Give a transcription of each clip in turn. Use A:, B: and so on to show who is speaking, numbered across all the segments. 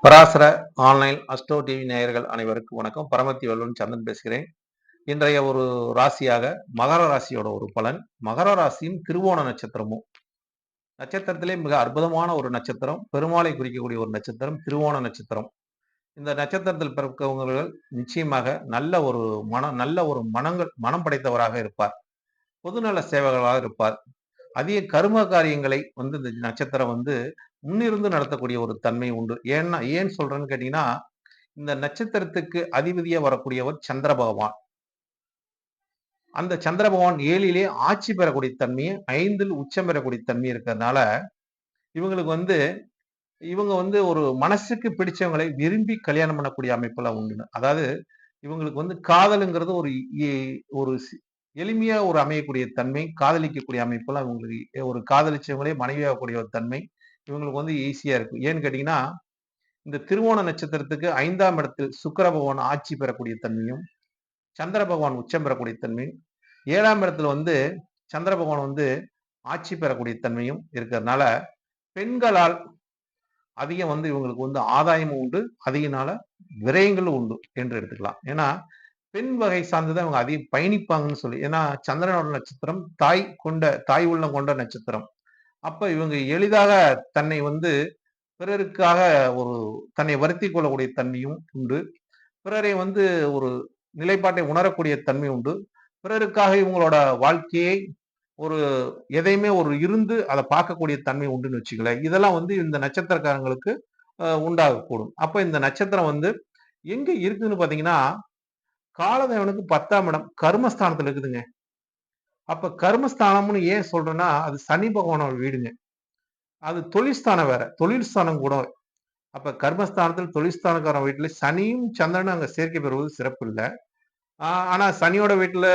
A: Parasara online astro TV நேயர்கள் அனைவருக்கும் வணக்கம். பரமத்தி வல்லுவன் சந்திரன் பேசுகிறேன். இன்றைய ஒரு ராசியாக மகர ராசியோட ஒரு பலன். மகர ராசியும் திருவோண நட்சத்திரமும் நட்சத்திரத்திலே மிக அற்புதமான ஒரு நட்சத்திரம். பெருமாளை குறிக்கக்கூடிய ஒரு நட்சத்திரம் திருவோண நட்சத்திரம். இந்த நட்சத்திரத்தில் பிறக்கவங்கள் நிச்சயமாக நல்ல ஒரு மனம் படைத்தவராக இருப்பார். பொதுநல சேவகராக இருப்பார். அதிக கரும காரியங்களை இந்த நட்சத்திரம் முன்னிருந்து நடத்தக்கூடிய ஒரு தன்மை உண்டு. ஏன் சொல்றேன்னு கேட்டீங்கன்னா, இந்த நட்சத்திரத்துக்கு அதிபதியா வரக்கூடியவர் சந்திர பகவான். அந்த சந்திர பகவான் 7லே ஆட்சி பெறக்கூடிய தன்மையும், 5ல் உச்சம் பெறக்கூடிய தன்மை இருக்கிறதுனால, இவங்களுக்கு இவங்க ஒரு மனசுக்கு பிடிச்சவங்களை விரும்பி கல்யாணம் பண்ணக்கூடிய அமைப்பெல்லாம் உண்டுங்க. அதாவது இவங்களுக்கு காதலுங்கிறது எ ஒரு எளிமையா அமையக்கூடிய தன்மை, காதலிக்கக்கூடிய அமைப்பெல்லாம் இவங்களுக்கு ஒரு காதலிச்சவங்களே மனைவியாகக்கூடிய ஒரு தன்மை, இவங்களுக்கு ஈஸியா இருக்கும். ஏன்னு கேட்டீங்கன்னா, இந்த திருவோண நட்சத்திரத்துக்கு 5ஆம் இடத்தில் சுக்கிர பகவான் ஆட்சி பெறக்கூடிய தன்மையும், சந்திர பகவான் உச்சம் பெறக்கூடிய தன்மையும், 7ஆம் இடத்துல சந்திர பகவான் ஆட்சி பெறக்கூடிய தன்மையும் இருக்கிறதுனால, பெண்களால் அதிகம் இவங்களுக்கு ஆதாயமும் உண்டு, அதிகனால விரயங்களும் உண்டு என்று எடுத்துக்கலாம். ஏன்னா, பெண் வகை சார்ந்துதான் இவங்க அதிகம் பயணிப்பாங்கன்னு சொல்லி. ஏன்னா, சந்திரனோட நட்சத்திரம் தாய் உள்ளம் கொண்ட நட்சத்திரம். அப்ப இவங்க எளிதாக தன்னை பிறருக்காக தன்னை வருத்திக் கொள்ளக்கூடிய தன்மையும் உண்டு. பிறரை ஒரு நிலைப்பாட்டை உணரக்கூடிய தன்மை உண்டு. பிறருக்காக இவங்களோட வாழ்க்கையை ஒரு எதையுமே இருந்து அதை பார்க்கக்கூடிய தன்மை உண்டுன்னு வச்சுக்கங்களேன். இதெல்லாம் இந்த நட்சத்திரக்காரங்களுக்கு உண்டாகக்கூடும். அப்ப இந்த நட்சத்திரம் எங்க இருக்குன்னு பாத்தீங்கன்னா, காலதேவனுக்கு 10ஆம் இடம் கர்மஸ்தானத்துல இருக்குதுங்க. அப்ப கர்மஸ்தானம்னு ஏன் சொல்றேன்னா, அது சனி பகவானோட வீடுங்க. அது தொழில்ஸ்தானம் வேற. தொழில் ஸ்தானம் கூட. அப்ப கர்மஸ்தானத்தில் தொழில்ஸ்தானக்காரன் வீட்டுல சனியும் சந்திரனும் அங்க சேர்க்கை பெறுவது சிறப்பு இல்ல. ஆனா சனியோட வீட்டுல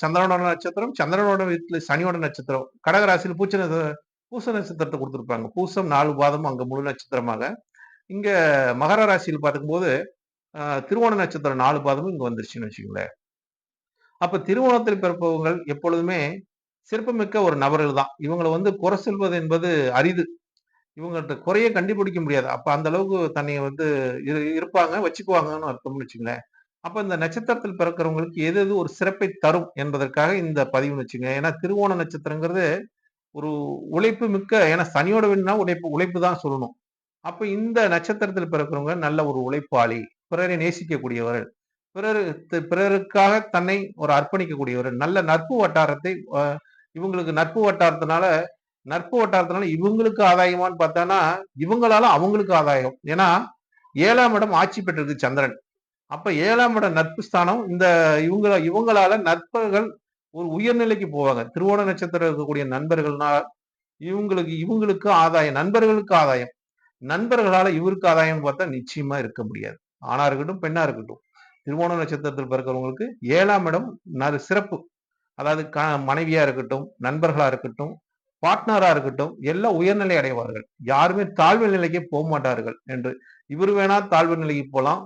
A: சந்திரனோட நட்சத்திரம், சந்திரனோட வீட்டுல சனியோட நட்சத்திரம். கடகராசியில் பூச நட்சத்திரத்தை கொடுத்திருப்பாங்க. பூசம் 4 பாதமும் அங்க முழு நட்சத்திரமாக. இங்க மகர ராசியில் பார்க்கும்போது திருவோண நட்சத்திரம் 4 பாதமும் இங்க வந்துருச்சுன்னு வச்சுக்கோங்களேன். அப்ப திருவோணத்தில் பிறப்பவங்கள் எப்பொழுதுமே சிறப்புமிக்க ஒரு நபர்கள் தான். இவங்களை குறை சொல்வது என்பது அரிது. இவங்கள்ட்ட குறைய கண்டுபிடிக்க முடியாது. அப்ப அந்த அளவுக்கு தன்னை இருப்பாங்க, வச்சுக்குவாங்கன்னு அர்த்தம்னு வச்சுங்களேன். அப்ப இந்த நட்சத்திரத்தில் பிறக்கிறவங்களுக்கு எது எது ஒரு சிறப்பை தரும் என்பதற்காக இந்த பதிவுன்னு வச்சுங்க. ஏன்னா திருவோண நட்சத்திரங்கிறது ஒரு உழைப்பு மிக்க, ஏன்னா சனியோட வீடுனா உழைப்பு தான் சொல்லணும். அப்ப இந்த நட்சத்திரத்தில் பிறக்கிறவங்க நல்ல ஒரு உழைப்பாளி, பிறரை நேசிக்கக்கூடியவர்கள், பிறருக்காக தன்னை ஒரு அர்ப்பணிக்கக்கூடியவர்கள், நல்ல நட்பு வட்டாரத்தை இவங்களுக்கு நட்பு வட்டாரத்தினால இவங்களுக்கு ஆதாயமான்னு பார்த்தானா, இவங்களால அவங்களுக்கு ஆதாயம். ஏன்னா 7ஆம் இடம் ஆட்சி பெற்றிருக்கு சந்திரன். அப்ப 7ஆம் இடம் நட்பு ஸ்தானம். இவங்களால நட்பர்கள் ஒரு உயர்நிலைக்கு போவாங்க. திருவோண நட்சத்திரம் இருக்கக்கூடிய நண்பர்கள்னா இவங்களுக்கு ஆதாயம், நண்பர்களுக்கு ஆதாயம். நண்பர்களால இவருக்கு ஆதாயம்னு பார்த்தா நிச்சயமா இருக்க முடியாது. ஆணா இருக்கட்டும், பெண்ணா இருக்கட்டும். திருவோண நட்சத்திரத்தில் பிறக்கிறவங்களுக்கு 7ஆம் இடம் சிறப்பு. அதாவது மனைவியா இருக்கட்டும், நண்பர்களா இருக்கட்டும், பார்ட்னரா இருக்கட்டும், எல்லாம் உயர்நிலை அடைவார்கள். யாருமே தாழ்வு நிலைக்கே போக மாட்டார்கள் என்று. இவர் வேணா தாழ்வு நிலைக்கு போலாம்.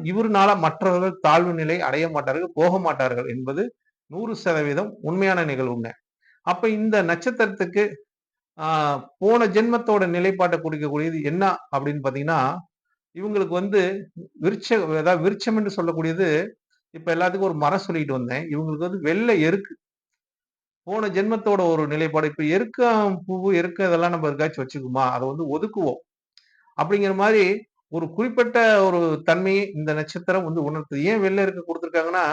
A: இவருனால மற்றவர்கள் தாழ்வு நிலை அடைய மாட்டார்கள், போக மாட்டார்கள் என்பது 100% உண்மையான நிகழ்வுங்க. அப்ப இந்த நட்சத்திரத்துக்கு போன ஜென்மத்தோட நிலைப்பாட்டை குறிக்கக்கூடியது என்ன அப்படின்னு பாத்தீங்கன்னா, இவங்களுக்கு விருட்சம் என்று சொல்லக்கூடியது, இப்ப எல்லாத்துக்கும் ஒரு மரம் சொல்லிட்டு வந்தேன். இவங்களுக்கு வெள்ளை எருக்கு. போன ஜென்மத்தோட ஒரு நிலைப்பாடு. இப்ப பூவு, இதெல்லாம் நம்ம எதுக்காச்சும் வச்சுக்குமா? அதை ஒதுக்குவோம். அப்படிங்கிற மாதிரி ஒரு குறிப்பிட்ட ஒரு தன்மையை இந்த நட்சத்திரம் உணர்த்துது. ஏன் வெள்ளை எருக்கு கொடுத்திருக்காங்கன்னா,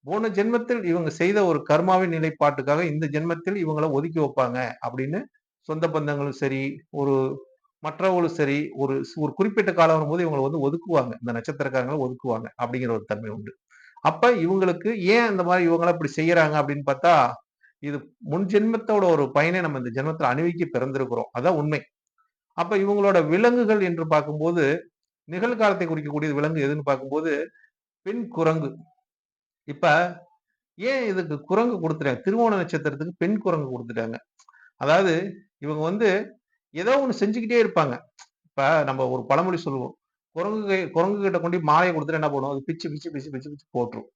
A: போன ஜென்மத்தில் இவங்க செய்த ஒரு கர்மாவின் நிலைப்பாட்டுக்காக இந்த ஜென்மத்தில் இவங்களை ஒதுக்கி வைப்பாங்க அப்படின்னு சொந்த பந்தங்களும் சரி, ஒரு மற்றவர்களும் சரி, ஒரு ஒரு குறிப்பிட்ட காலம் வரும்போது இவங்களை ஒதுக்குவாங்க. இந்த நட்சத்திரக்காரங்களை ஒதுக்குவாங்க அப்படிங்கிற ஒரு தன்மை உண்டு. அப்ப இவங்களுக்கு ஏன் இந்த மாதிரி இவங்களை இப்படி செய்யறாங்க அப்படின்னு பார்த்தா, இது முன் ஜென்மத்தோட ஒரு பயனை நம்ம இந்த ஜென்மத்தில் அனுபவிக்க பிறந்திருக்கிறோம். அதான் உண்மை. அப்ப இவங்களோட விலங்குகள் என்று பார்க்கும்போது, நிகழ்காலத்தை குறிக்கக்கூடிய விலங்கு எதுன்னு பார்க்கும்போது பெண் குரங்கு. இப்ப ஏன் இதுக்கு குரங்கு கொடுத்துட்டாங்க? திருவோண நட்சத்திரத்துக்கு பெண் குரங்கு கொடுத்துட்டாங்க. அதாவது இவங்க ஏதோ ஒண்ணு செஞ்சுக்கிட்டே இருப்பாங்க. இப்ப நம்ம ஒரு பழமொழி சொல்லுவோம். குரங்கு கிட்ட கொண்டு மாலையை கொடுத்துட்டு என்ன பண்ணும்? அது பிச்சு பிச்சு பிச்சு பிச்சு பிச்சு போட்டுரும்.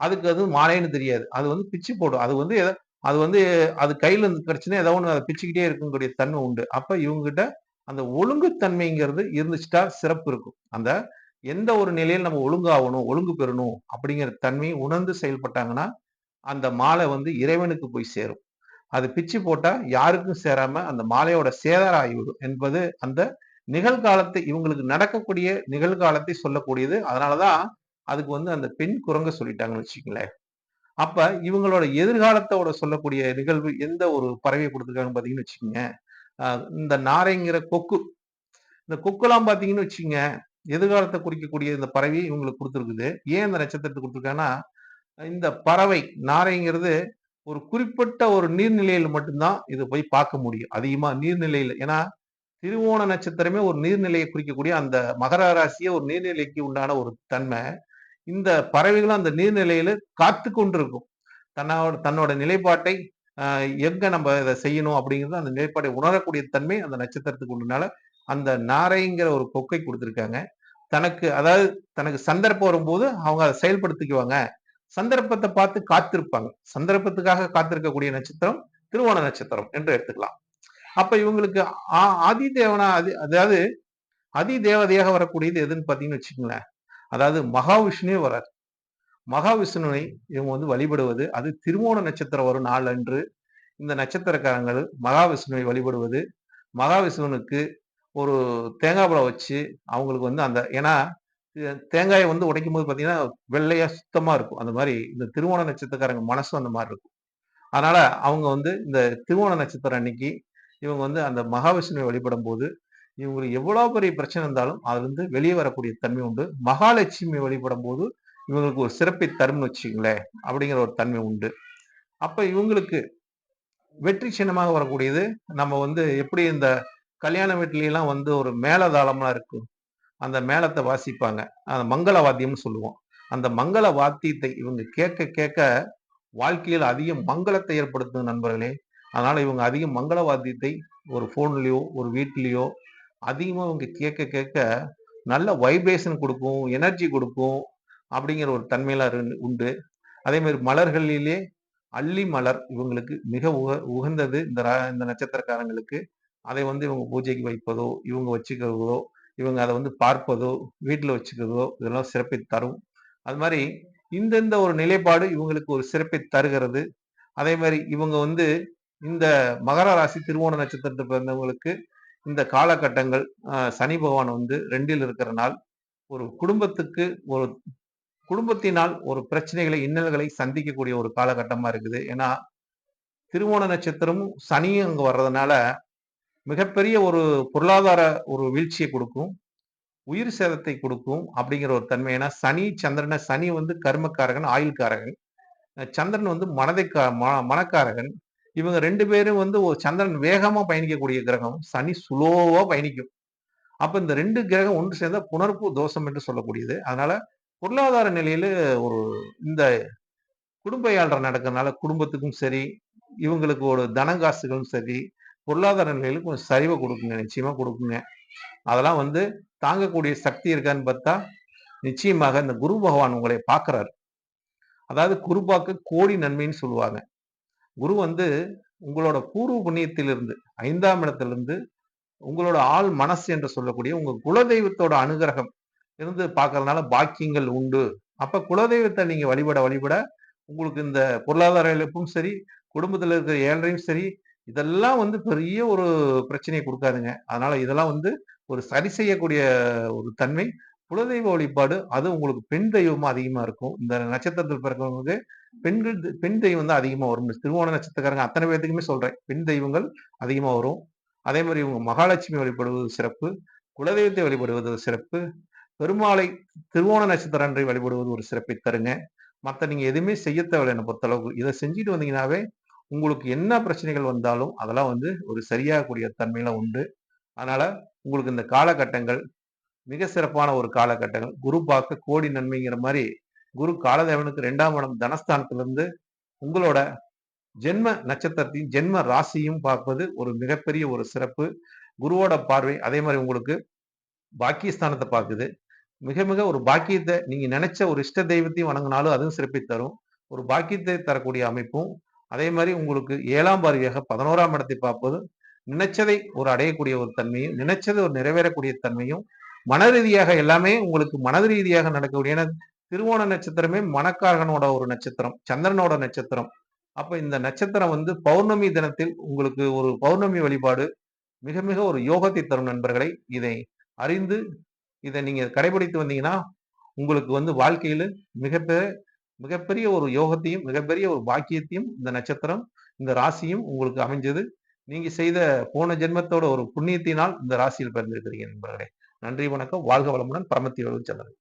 A: அதுக்கு அது மாலைன்னு தெரியாது. அது பிச்சு போடும். அது அது கையில கிடைச்சுன்னா ஏதோ ஒண்ணு அதை பிச்சுக்கிட்டே இருக்கக்கூடிய தன்மை உண்டு. அப்ப இவங்க கிட்ட அந்த ஒழுங்குத்தன்மைங்கிறது இருந்துச்சுட்டா சிறப்பு இருக்கும். அந்த எந்த ஒரு நிலையில் நம்ம ஒழுங்காவணும், ஒழுங்கு பெறணும் அப்படிங்கிற தன்மையை உணர்ந்து செயல்பட்டாங்கன்னா, அந்த மாலை வந்து இறைவனுக்கு போய் சேரும். அது பிச்சு போட்டா யாருக்கும் சேராம அந்த மாலையோட சேதாரம் ஆகிவிடும் என்பது அந்த நிகழ்காலத்தை இவங்களுக்கு நடக்கக்கூடிய நிகழ்காலத்தை சொல்லக்கூடியது. அதனாலதான் அதுக்கு வந்து அந்த பெண் குரங்க சொல்லிட்டாங்கன்னு வச்சுக்கங்களேன். அப்ப இவங்களோட எதிர்காலத்தோட சொல்லக்கூடிய நிகழ்வு எந்த ஒரு பறவையை கொடுத்துருக்காங்கன்னு பாத்தீங்கன்னு வச்சுக்கோங்க. இந்த நாரைங்கிற கொக்கு. இந்த கொக்குலாம் பாத்தீங்கன்னு வச்சுக்கங்க, எதிர்காலத்தை குறிக்கக்கூடிய இந்த பறவை இவங்களுக்கு கொடுத்துருக்குது. ஏன் இந்த நட்சத்திரத்தை கொடுத்துருக்காங்கன்னா, இந்த பறவை நாரைங்கிறது ஒரு குறிப்பிட்ட ஒரு நீர்நிலையில மட்டும்தான் இது போய் பார்க்க முடியும். அதிகமா நீர்நிலையில. ஏன்னா, திருவோண நட்சத்திரமே ஒரு நீர்நிலையை குறிக்கக்கூடிய அந்த மகர ராசியே ஒரு நீர்நிலைக்கு உண்டான ஒரு தன்மை. இந்த பறவைகளும் அந்த நீர்நிலையில காத்து கொண்டிருக்கும். தன்னோட தன்னோட நிலைப்பாட்டை எங்க நம்ம இதை செய்யணும் அப்படிங்கிறது அந்த நிலைப்பாட்டை உணரக்கூடிய தன்மை அந்த நட்சத்திரத்துக்கு உண்டுனால அந்த நாரைங்கிற ஒரு கொக்கை கொடுத்திருக்காங்க. தனக்கு அதாவது தனக்கு சந்தர்ப்பம் வரும்போது அவங்க அதை செயல்படுத்திக்குவாங்க. சந்தர்ப்பத்தை பார்த்து காத்திருப்பாங்க. சந்தர்ப்பத்துக்காக காத்திருக்கக்கூடிய நட்சத்திரம் திருவோண நட்சத்திரம் என்று எடுத்துக்கலாம். அப்ப இவங்களுக்கு ஆதி தேவனா அதாவது அதி தேவதையாக வரக்கூடியது எதுன்னு பாத்தீங்கன்னு வச்சுக்கோங்களேன். அதாவது மகாவிஷ்ணுவே வரார். மகாவிஷ்ணுவை இவங்க வந்து வழிபடுவது அது திருவோண நட்சத்திரம் வரும் நாள் அன்று இந்த நட்சத்திரக்காரங்கள் மகாவிஷ்ணுவை வழிபடுவது, மகாவிஷ்ணுனுக்கு ஒரு தேங்காய் பழம் வச்சு அவங்களுக்கு வந்து அந்த ஏன்னா தேங்காயை வந்து உடைக்கும் போது பாத்தீங்கன்னா வெள்ளையா சுத்தமா இருக்கும். அந்த மாதிரி இந்த திருவோண நட்சத்திரக்காரங்க மனசும் அந்த மாதிரி இருக்கும். அதனால அவங்க வந்து இந்த திருவோண நட்சத்திரம் அன்னைக்கு இவங்க வந்து அந்த மகாவிஷ்ணுவை வழிபடும் போது இவங்களுக்கு எவ்வளவு பெரிய பிரச்சனை இருந்தாலும் அதுல இருந்து வெளியே வரக்கூடிய தன்மை உண்டு. மகாலட்சுமி வழிபடும் போது இவங்களுக்கு ஒரு சிறப்பை தரும்னு வச்சுங்களேன் அப்படிங்கிற ஒரு தன்மை உண்டு. அப்ப இவங்களுக்கு வெற்றி சின்னமாக வரக்கூடியது நம்ம வந்து எப்படி இந்த கல்யாண வீட்ல எல்லாம் வந்து ஒரு மேளதாளம்லாம் இருக்கும். அந்த மேளத்தை வாசிப்பாங்க. அந்த மங்கள வாத்தியம்னு சொல்லுவோம். அந்த மங்கள வாத்தியத்தை இவங்க கேட்க கேட்க வாழ்க்கையில் அதிக மங்களத்தை ஏற்படுத்தும் நண்பர்களே. அதனால இவங்க அதிக மங்கள வாத்தியத்தை ஒரு போன்லயோ ஒரு வீட்லயோ அதிகமா இவங்க கேட்க கேட்க நல்ல வைப்ரேஷன் கொடுக்கும், எனர்ஜி கொடுக்கும் அப்படிங்கிற ஒரு தன்மையெல்லாம் உண்டு. அதே மாதிரி மலர்களிலே அல்லி மலர் இவங்களுக்கு மிக உகந்தது இந்த நட்சத்திரக்காரங்களுக்கு. அதை வந்து இவங்க பூஜைக்கு வைப்பதோ, இவங்க வச்சுக்கிறதோ, இவங்க அதை வந்து பார்ப்பதோ, வீட்டுல வச்சுக்கிறதோ இதெல்லாம் சிறப்பை தரும். அது மாதிரி இந்தந்த ஒரு நிலைப்பாடு இவங்களுக்கு ஒரு சிறப்பை தருகிறது. அதே மாதிரி இவங்க வந்து இந்த மகர ராசி திருவோண நட்சத்திரத்தை பிறந்தவங்களுக்கு இந்த காலகட்டங்கள் சனி பகவான் வந்து 2ல் இருக்கிற நாள் ஒரு குடும்பத்துக்கு ஒரு குடும்பத்தினால் ஒரு பிரச்சனைகளை இன்னல்களை சந்திக்கக்கூடிய ஒரு காலகட்டமா இருக்குது. ஏன்னா திருவோண நட்சத்திரமும் சனியும் அங்க வர்றதுனால மிகப்பெரிய ஒரு பொருளாதார ஒரு வீழ்ச்சியை கொடுக்கும், உயிர் சேதத்தை கொடுக்கும் அப்படிங்கிற ஒரு தன்மை. ஏன்னா சனி வந்து கர்மக்காரகன், ஆயுள்காரகன். சந்திரன் வந்து மனக்காரகன். இவங்க 2 பேரும் வந்து ஒரு சந்திரன் வேகமா பயணிக்கக்கூடிய கிரகம், சனி சுலோவா பயணிக்கும். அப்ப இந்த 2 கிரகம் ஒன்று சேர்ந்தா புணர்ப்பு தோஷம் என்று சொல்லக்கூடியது. அதனால பொருளாதார நிலையில ஒரு இந்த குடும்ப ஏழ்ரை நடக்கிறதுனால குடும்பத்துக்கும் சரி, இவங்களுக்கு ஒரு தனங்காசுகளும் சரி, பொருளாதார நிலையில கொஞ்சம் சரிவை கொடுக்குங்க. நிச்சயமா கொடுக்குங்க. அதெல்லாம் வந்து தாங்கக்கூடிய சக்தி இருக்கான்னு பார்த்தா, நிச்சயமாக இந்த குரு பகவான் உங்களை பார்க்கிறாரு. அதாவது குரு பார்க்க கோடி நன்மைன்னு சொல்லுவாங்க. குரு வந்து உங்களோட பூர்வ புண்ணியத்திலிருந்து 5ஆம் இடத்திலிருந்து உங்களோட ஆள் மனசு என்று சொல்லக்கூடிய உங்க குலதெய்வத்தோட அனுகிரகம் இருந்து பார்க்கறதுனால பாக்கியங்கள் உண்டு. அப்ப குலதெய்வத்தை நீங்க வழிபட வழிபட உங்களுக்கு இந்த பொருளாதார இழப்பும் சரி, குடும்பத்துல இருக்கிற ஏழ்றையும் சரி, இதெல்லாம் வந்து பெரிய ஒரு பிரச்சனையை கொடுக்காதுங்க. அதனால இதெல்லாம் வந்து ஒரு சரி செய்யக்கூடிய ஒரு தன்மை. குலதெய்வ வழிபாடு அது உங்களுக்கு பெண் தெய்வமா அதிகமா இருக்கும். இந்த நட்சத்திரத்தில் பிறக்கிறவங்களுக்கு பெண் தெய்வம் தான் அதிகமா வரும். திருவோண நட்சத்திரக்காரங்க அத்தனை பேர்த்துக்குமே சொல்றேன். பெண் தெய்வங்கள் அதிகமா வரும். அதே மாதிரி இவங்க மகாலட்சுமி வழிபடுவது சிறப்பு. குலதெய்வத்தை வழிபடுவது சிறப்பு. பெருமாளை திருவோண நட்சத்திரம் அன்றை வழிபடுவது ஒரு சிறப்பை தருங்க. மத்த நீங்க எதுவுமே செய்ய தேவையில்லை என்னை பொறுத்தளவுக்கு. இதை செஞ்சுட்டு வந்தீங்கன்னாவே உங்களுக்கு என்ன பிரச்சனைகள் வந்தாலும் அதெல்லாம் வந்து ஒரு சரியாகக்கூடிய தன்மையெல்லாம் உண்டு. அதனால உங்களுக்கு இந்த காலகட்டங்கள் மிக சிறப்பான ஒரு காலகட்டங்கள். குரு பார்க்க கோடி நன்மைங்கிற மாதிரி குரு காலதேவனுக்கு 2ஆம் இடம் தனஸ்தானத்திலிருந்து உங்களோட ஜென்ம நட்சத்திரத்தையும் ஜென்ம ராசியும் பார்ப்பது ஒரு மிகப்பெரிய ஒரு சிறப்பு. குருவோட பார்வை அதே மாதிரி உங்களுக்கு பாக்கியஸ்தானத்தை பார்க்குது. மிக மிக ஒரு பாக்கியத்தை நீங்க நினைச்ச ஒரு இஷ்ட தெய்வத்தையும் வணங்கினாலும் அதுவும் சிறப்பை தரும். ஒரு பாக்கியத்தை தரக்கூடிய அமைப்பும் அதே மாதிரி உங்களுக்கு 7ஆம் பார்வையாக 11ஆம் இடத்தை பார்ப்பது நினைச்சதை ஒரு அடையக்கூடிய ஒரு தன்மையும், நினைச்சது ஒரு நிறைவேறக்கூடிய தன்மையும், மன ரீதியாக எல்லாமே உங்களுக்கு மனது ரீதியாக நடக்கக்கூடிய ஏன்னா திருவோண நட்சத்திரமே மணக்காரகனோட ஒரு நட்சத்திரம், சந்திரனோட நட்சத்திரம். அப்ப இந்த நட்சத்திரம் வந்து பௌர்ணமி தினத்தில் உங்களுக்கு ஒரு பௌர்ணமி வழிபாடு மிக மிக ஒரு யோகத்தை தரும் நண்பர்களே. இதை அறிந்து இதை நீங்க கடைபிடித்து வந்தீங்கன்னா, உங்களுக்கு வந்து வாழ்க்கையில மிகப்பெ மிகப்பெரிய ஒரு யோகத்தையும், மிகப்பெரிய ஒரு பாக்கியத்தையும் இந்த நட்சத்திரம், இந்த ராசியும் உங்களுக்கு அமைஞ்சது. நீங்க செய்த போன ஜென்மத்தோட ஒரு புண்ணியத்தினால் இந்த ராசியில் பிறந்திருக்கிறீங்க நண்பர்களே. நன்றி, வணக்கம். வாழ்க வளமுடன். பரமத்தி வேலூர் சந்திரன்.